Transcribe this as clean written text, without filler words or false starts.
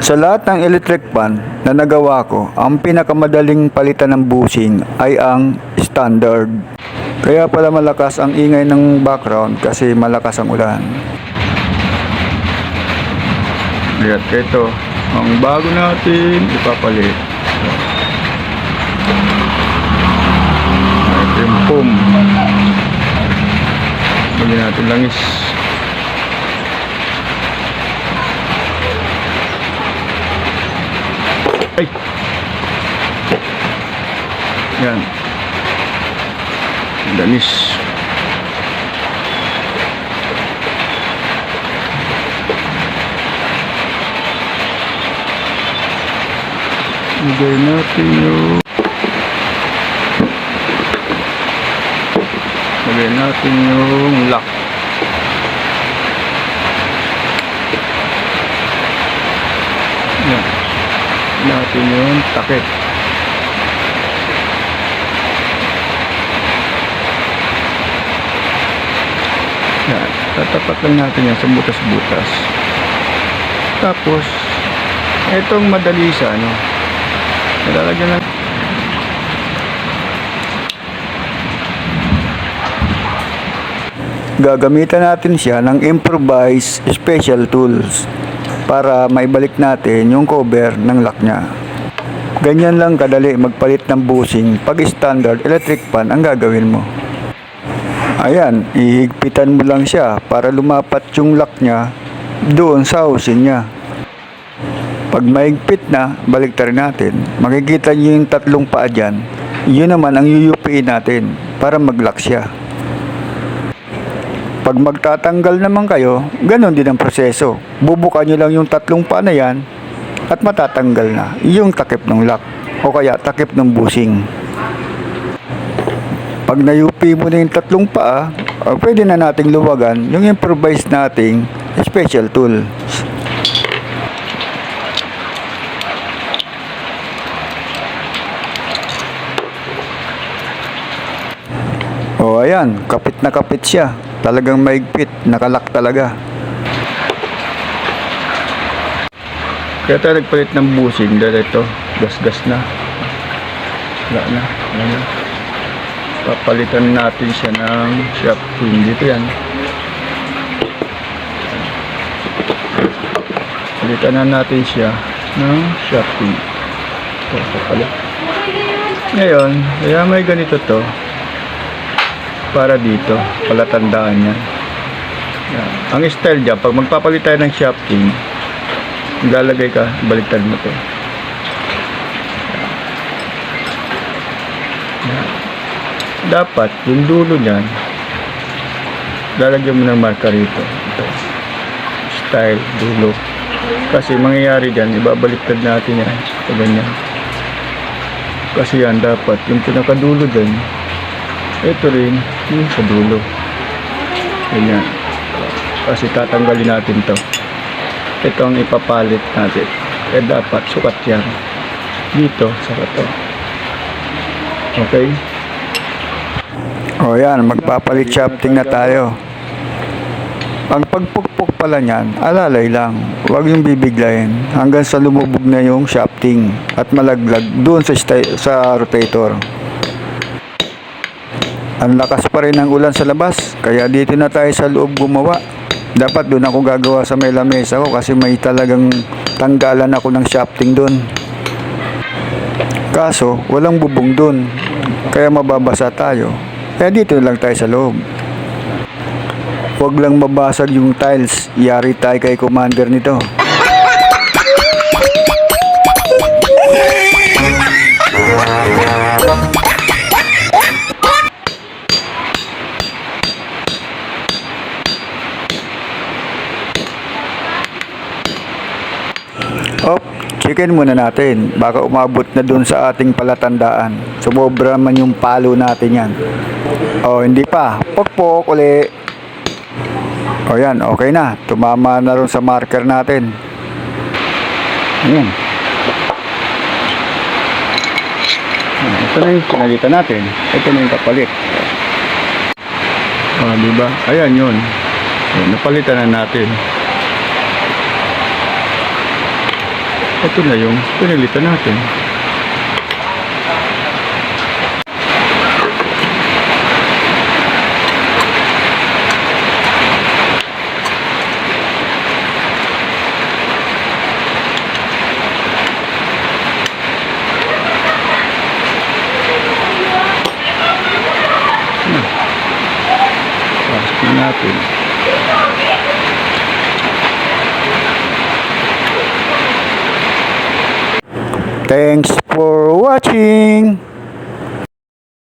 Sa lahat ng electric fan na nagawa ko, ang pinakamadaling palitan ng bushing ay ang standard. Kaya pala malakas ang ingay ng background kasi malakas ang ulan. Ayan, ito ang bago natin ipapalit. Ito yung foam. Lagyan natin langis. Ay! Yan. Danis. Lagay natin yung lock. Yan. Natin yung takip. Yan. Tatapat lang natin yan sa butas-butas. Tapos itong madali sa nilalagyan lang. Gagamitan natin siya ng improvised special tools para maibalik natin yung cover ng lock niya. Ganyan lang kadali magpalit ng bushing pag standard electric fan ang gagawin mo. Ayan, ihigpitan mo lang siya para lumapat yung lock niya doon sa housing niya. Pag maigpit na, baliktarin natin. Makikita niyo yung tatlong paa dyan. Yun naman ang yuyupiin natin para mag-lock siya. Pag magtatanggal naman kayo, ganon din ang proseso. Bubukan nyo lang yung tatlong paa na yan at matatanggal na yung takip ng lock o kaya takip ng bushing. Pag nayupi mo na yung tatlong paa, pwede na nating luwagan yung improvised nating special tool. O ayan, kapit na kapit siya. Talagang maigpit, nakalak talaga. Kaya tayo nagpalit ng bushing dahil ito, gas-gas na. Wala na. Papalitan natin siya ng shafting. Dito yan. Palitan na natin siya ng shafting. Ito, papalit. Ngayon, kaya may ganito to. Para dito, palatandaan niya. Yan. Ang style dyan, pag magpapalit tayo ng shafting, lalagay ka, baliktad mo to. Yan. Dapat, yung dulo niyan, lalagyan mo ng marka rito. Ito. Style, dulo. Kasi mangyayari dyan, ibabaliktad natin yan. Ito ganyan. Kasi yan, dapat, yung pinakadulo dyan, ito rin yung sa dulo. Ganyan. Kasi tatanggalin natin to. Ito ang ipapalit natin. Kaya dapat sukat yan. Dito sa to. Okay? O yan, magpapalit shafting na tayo. Ang pagpukpok pala niyan, alalay lang. Huwag yung bibiglayin hanggang sa lumubog na yung shafting at malaglag doon sa rotator. Ang lakas pa rin ng ulan sa labas, kaya dito na tayo sa loob gumawa. Dapat doon ako gagawa sa may lamesa ko kasi may talagang tanggalan ako ng shafting doon. Kaso, walang bubong doon, kaya mababasa tayo. Kaya dito lang tayo sa loob. Huwag lang mabasag yung tiles, yari tayo kay commander nito. Chicken muna natin, baka umabot na dun sa ating palatandaan. Sumobra man yung palo natin yan. O hindi pa, pokpok uli. O yan, okay na. Tumama na rin sa marker natin. Ayan. Ito na yung pinalitan natin. Ito na yung kapalit. O diba? Ayan yun. Napalitan na natin. Ito na yung pinilitan natin. Pasok natin. Thanks for watching.